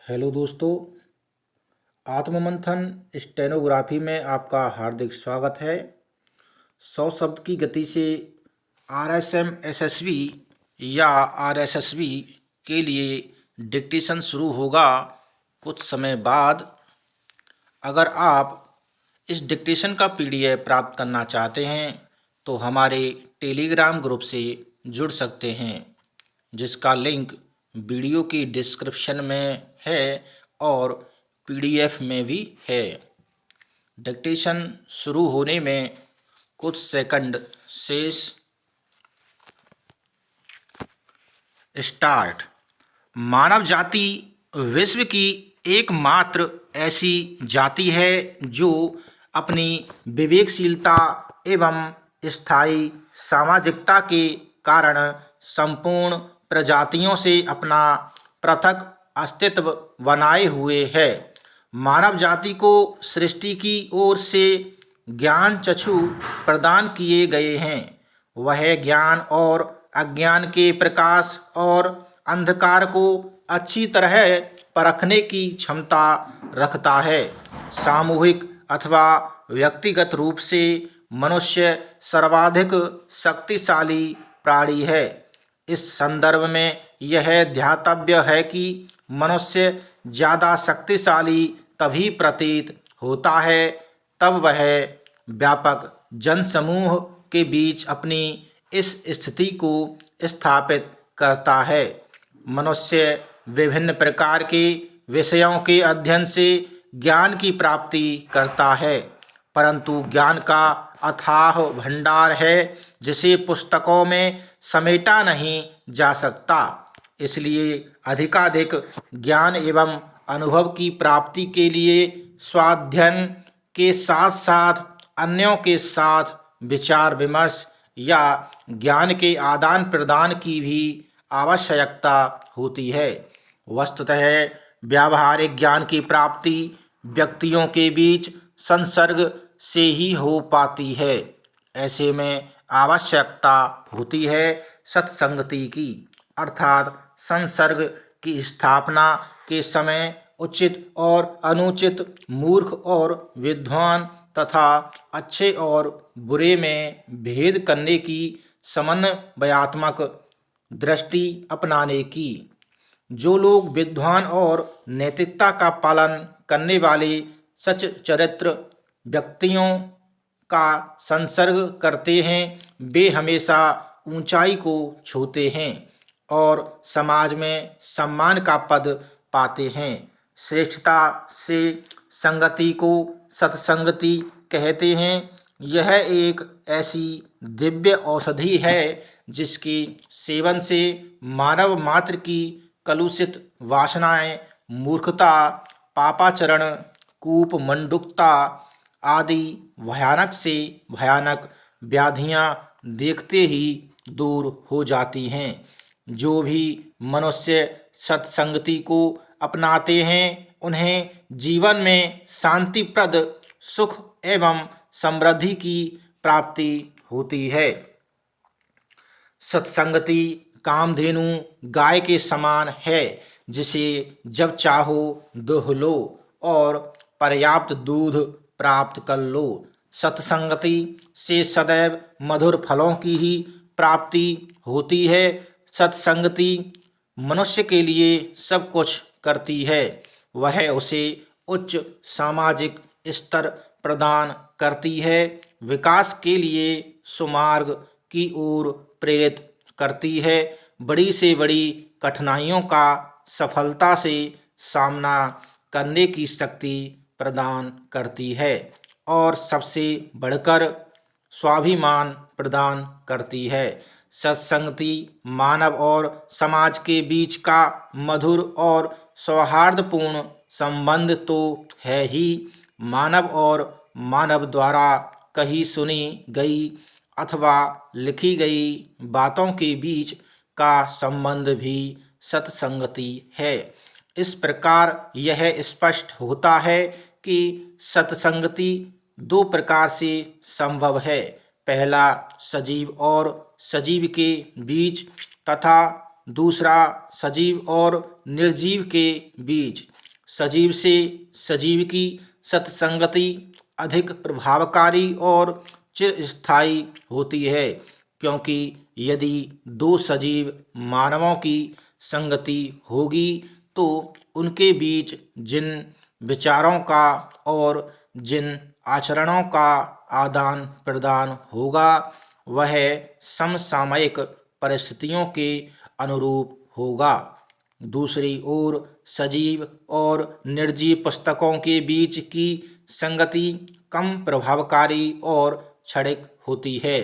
Hello दोस्तों, आत्ममंथन stenography में आपका हार्दिक स्वागत है। 100 शब्द की गति से आरएसएम एसएसबी या आरएसएसबी के लिए डिक्टेशन शुरू होगा कुछ समय बाद। अगर आप इस डिक्टेशन का पीडीएफ प्राप्त करना चाहते हैं तो हमारे टेलीग्राम ग्रुप से जुड़ सकते हैं, जिसका लिंक वीडियो की डिस्क्रिप्शन में है और पीडीएफ में भी है। डिक्टेशन शुरू होने में कुछ सेकंड शेष। स्टार्ट। मानव जाति विश्व की एकमात्र ऐसी जाति है जो अपनी विवेकशीलता एवं स्थायी सामाजिकता के कारण संपूर्ण प्रजातियों से अपना पृथक अस्तित्व बनाए हुए है। मानव जाति को सृष्टि की ओर से ज्ञान चक्षु प्रदान किए गए हैं। वह ज्ञान और अज्ञान के प्रकाश और अंधकार को अच्छी तरह परखने की क्षमता रखता है। सामूहिक अथवा व्यक्तिगत रूप से मनुष्य सर्वाधिक शक्तिशाली प्राणी है। इस संदर्भ में यह ध्यातव्य है कि मनुष्य ज़्यादा शक्तिशाली तभी प्रतीत होता है तब वह व्यापक जनसमूह के बीच अपनी इस स्थिति को स्थापित करता है। मनुष्य विभिन्न प्रकार के विषयों के अध्ययन से ज्ञान की प्राप्ति करता है, परंतु ज्ञान का अथाह भंडार है जिसे पुस्तकों में समेटा नहीं जा सकता। इसलिए अधिकाधिक ज्ञान एवं अनुभव की प्राप्ति के लिए स्वाध्ययन के साथ साथ अन्यों के साथ विचार विमर्श या ज्ञान के आदान प्रदान की भी आवश्यकता होती है। वस्तुतः व्यावहारिक ज्ञान की प्राप्ति व्यक्तियों के बीच संसर्ग से ही हो पाती है। ऐसे में आवश्यकता होती है सत्संगति की, अर्थात संसर्ग की स्थापना के समय उचित और अनुचित, मूर्ख और विद्वान तथा अच्छे और बुरे में भेद करने की समन्वयात्मक दृष्टि अपनाने की। जो लोग विद्वान और नैतिकता का पालन करने वाले सच चरित्र व्यक्तियों का संसर्ग करते हैं, वे हमेशा ऊंचाई को छूते हैं और समाज में सम्मान का पद पाते हैं। श्रेष्ठता से संगति को सत्संगति कहते हैं। यह एक ऐसी दिव्य औषधि है जिसके सेवन से मानव मात्र की कलुषित वासनाएं, मूर्खता, पापाचरण, कूपमंडूकता आदि भयानक से भयानक व्याधियां देखते ही दूर हो जाती हैं। जो भी मनुष्य सत्संगति को अपनाते हैं उन्हें जीवन में शांतिप्रद सुख एवं समृद्धि की प्राप्ति होती है। सत्संगति कामधेनु गाय के समान है जिसे जब चाहो दुह लो और पर्याप्त दूध प्राप्त कर लो। सत्संगति से सदैव मधुर फलों की ही प्राप्ति होती है। सत्संगति मनुष्य के लिए सब कुछ करती है। वह उसे उच्च सामाजिक स्तर प्रदान करती है, विकास के लिए सुमार्ग की ओर प्रेरित करती है, बड़ी से बड़ी कठिनाइयों का सफलता से सामना करने की शक्ति प्रदान करती है और सबसे बढ़कर स्वाभिमान प्रदान करती है। सत्संगति मानव और समाज के बीच का मधुर और सौहार्दपूर्ण संबंध तो है ही, मानव और मानव द्वारा कही सुनी गई अथवा लिखी गई बातों के बीच का संबंध भी सत्संगति है। इस प्रकार यह स्पष्ट होता है कि सत्संगति दो प्रकार से संभव है। पहला सजीव और सजीव के बीच तथा दूसरा सजीव और निर्जीव के बीच। सजीव से सजीव की सत्संगति अधिक प्रभावकारी और चिरस्थायी होती है, क्योंकि यदि दो सजीव मानवों की संगति होगी तो उनके बीच जिन विचारों का और जिन आचरणों का आदान प्रदान होगा वह समसामयिक परिस्थितियों के अनुरूप होगा। दूसरी ओर सजीव और निर्जीव पुस्तकों के बीच की संगति कम प्रभावकारी और क्षणिक होती है।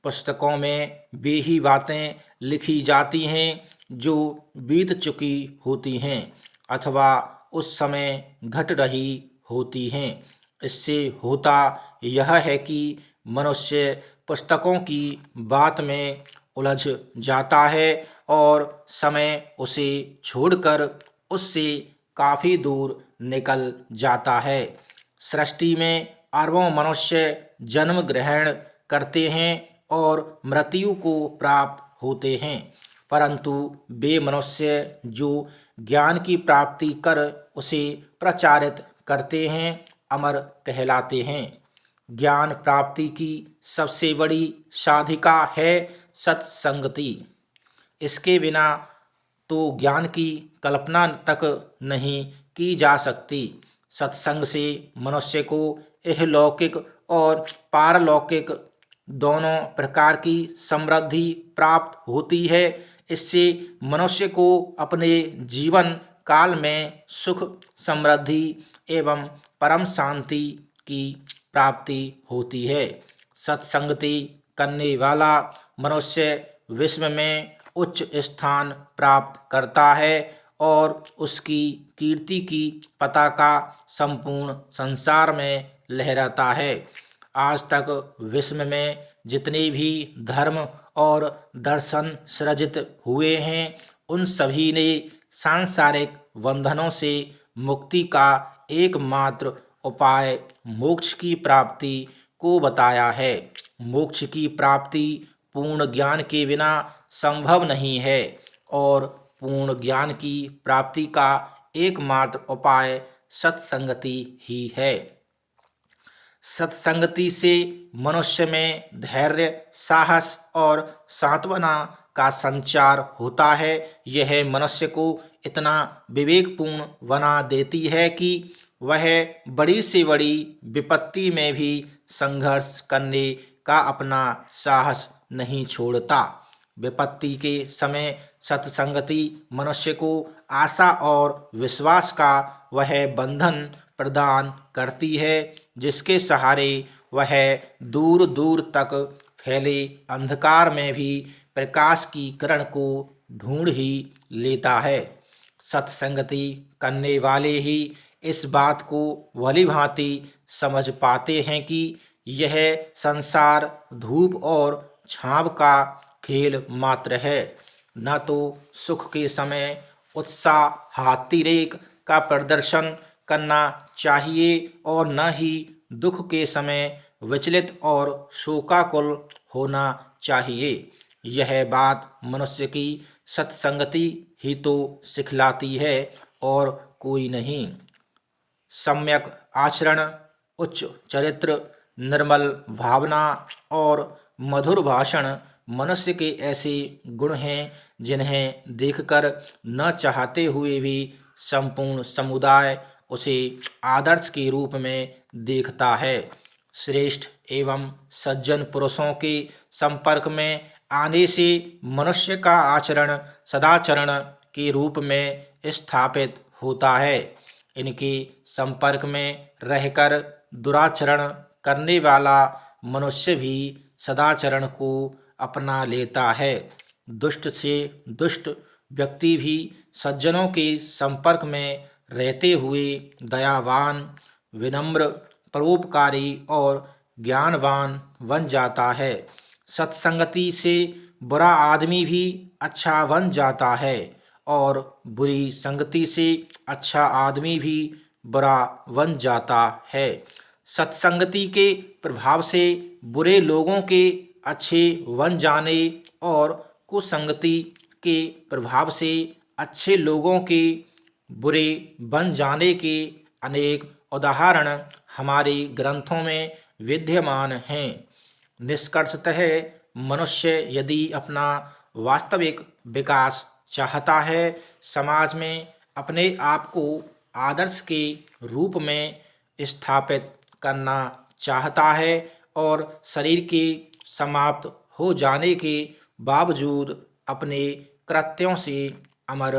पुस्तकों में वे ही बातें लिखी जाती हैं जो बीत चुकी होती हैं अथवा उस समय घट रही होती हैं। इससे होता यह है कि मनुष्य पुस्तकों की बात में उलझ जाता है और समय उसे छोड़कर उससे काफ़ी दूर निकल जाता है। सृष्टि में अरबों मनुष्य जन्म ग्रहण करते हैं और मृत्यु को प्राप्त होते हैं, परंतु वे मनुष्य जो ज्ञान की प्राप्ति कर उसे प्रचारित करते हैं अमर कहलाते हैं। ज्ञान प्राप्ति की सबसे बड़ी साधिका है सत्संगति। इसके बिना तो ज्ञान की कल्पना तक नहीं की जा सकती। सत्संग से मनुष्य को इहलौकिक और पारलौकिक दोनों प्रकार की समृद्धि प्राप्त होती है। इससे मनुष्य को अपने जीवन काल में सुख, समृद्धि एवं परम शांति की प्राप्ति होती है। सत्संगति करने वाला मनुष्य विश्व में उच्च स्थान प्राप्त करता है और उसकी कीर्ति की पताका संपूर्ण संसार में लहराता है। आज तक विश्व में जितने भी धर्म और दर्शन सृजित हुए हैं उन सभी ने सांसारिक बंधनों से मुक्ति का एकमात्र उपाय मोक्ष की प्राप्ति को बताया है। मोक्ष की प्राप्ति पूर्ण ज्ञान के बिना संभव नहीं है और पूर्ण ज्ञान की प्राप्ति का एकमात्र उपाय सत्संगति ही है। सत्संगति से मनुष्य में धैर्य, साहस और सांत्वना का संचार होता है। यह मनुष्य को इतना विवेकपूर्ण बना देती है कि वह बड़ी से बड़ी विपत्ति में भी संघर्ष करने का अपना साहस नहीं छोड़ता। विपत्ति के समय सत्संगति मनुष्य को आशा और विश्वास का वह बंधन प्रदान करती है जिसके सहारे वह दूर दूर तक फैले अंधकार में भी प्रकाश की किरण को ढूंढ ही लेता है। सत्संगति करने वाले ही इस बात को भली भांति समझ पाते हैं कि यह संसार धूप और छाँव का खेल मात्र है। न तो सुख के समय उत्साहातिरेक का प्रदर्शन करना चाहिए और न ही दुख के समय विचलित और शोकाकुल होना चाहिए। यह बात मनुष्य की सत्संगति ही तो सिखलाती है और कोई नहीं। सम्यक आचरण, उच्च चरित्र, निर्मल भावना और मधुर भाषण मनुष्य के ऐसे गुण हैं जिन्हें देखकर न चाहते हुए भी संपूर्ण समुदाय उसे आदर्श के रूप में देखता है। श्रेष्ठ एवं सज्जन पुरुषों के संपर्क में आने से मनुष्य का आचरण सदाचरण के रूप में स्थापित होता है। इनके संपर्क में रहकर दुराचरण करने वाला मनुष्य भी सदाचरण को अपना लेता है। दुष्ट से दुष्ट व्यक्ति भी सज्जनों के संपर्क में रहते हुए दयावान, विनम्र, परोपकारी और ज्ञानवान बन जाता है। सत्संगति से बुरा आदमी भी अच्छा बन जाता है और बुरी संगति से अच्छा आदमी भी बुरा बन जाता है। सत्संगति के प्रभाव से बुरे लोगों के अच्छे बन जाने और कुसंगति के प्रभाव से अच्छे लोगों के बुरे बन जाने के अनेक उदाहरण हमारे ग्रंथों में विद्यमान हैं। निष्कर्षतः मनुष्य यदि अपना वास्तविक विकास चाहता है, समाज में अपने आप को आदर्श के रूप में स्थापित करना चाहता है और शरीर के समाप्त हो जाने के बावजूद अपने कृत्यों से अमर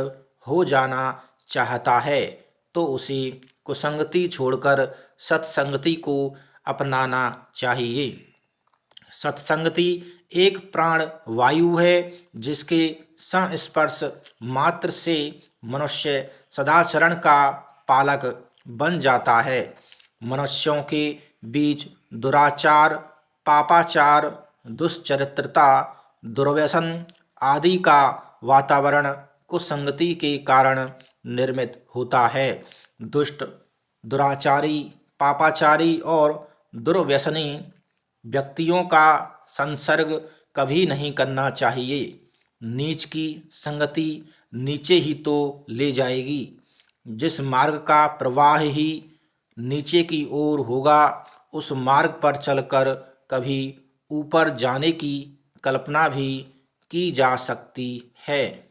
हो जाना चाहता है, तो उसे कुसंगति छोड़कर सत्संगति को अपनाना चाहिए। सत्संगति एक प्राण वायु है जिसके संस्पर्श मात्र से मनुष्य सदाचरण का पालक बन जाता है। मनुष्यों के बीच दुराचार, पापाचार, दुश्चरित्रता, दुर्व्यसन आदि का वातावरण कुसंगति के कारण निर्मित होता है। दुष्ट, दुराचारी, पापाचारी और दुर्व्यसनी व्यक्तियों का संसर्ग कभी नहीं करना चाहिए। नीच की संगति नीचे ही तो ले जाएगी। जिस मार्ग का प्रवाह ही नीचे की ओर होगा, उस मार्ग पर चलकर कभी ऊपर जाने की कल्पना भी की जा सकती है।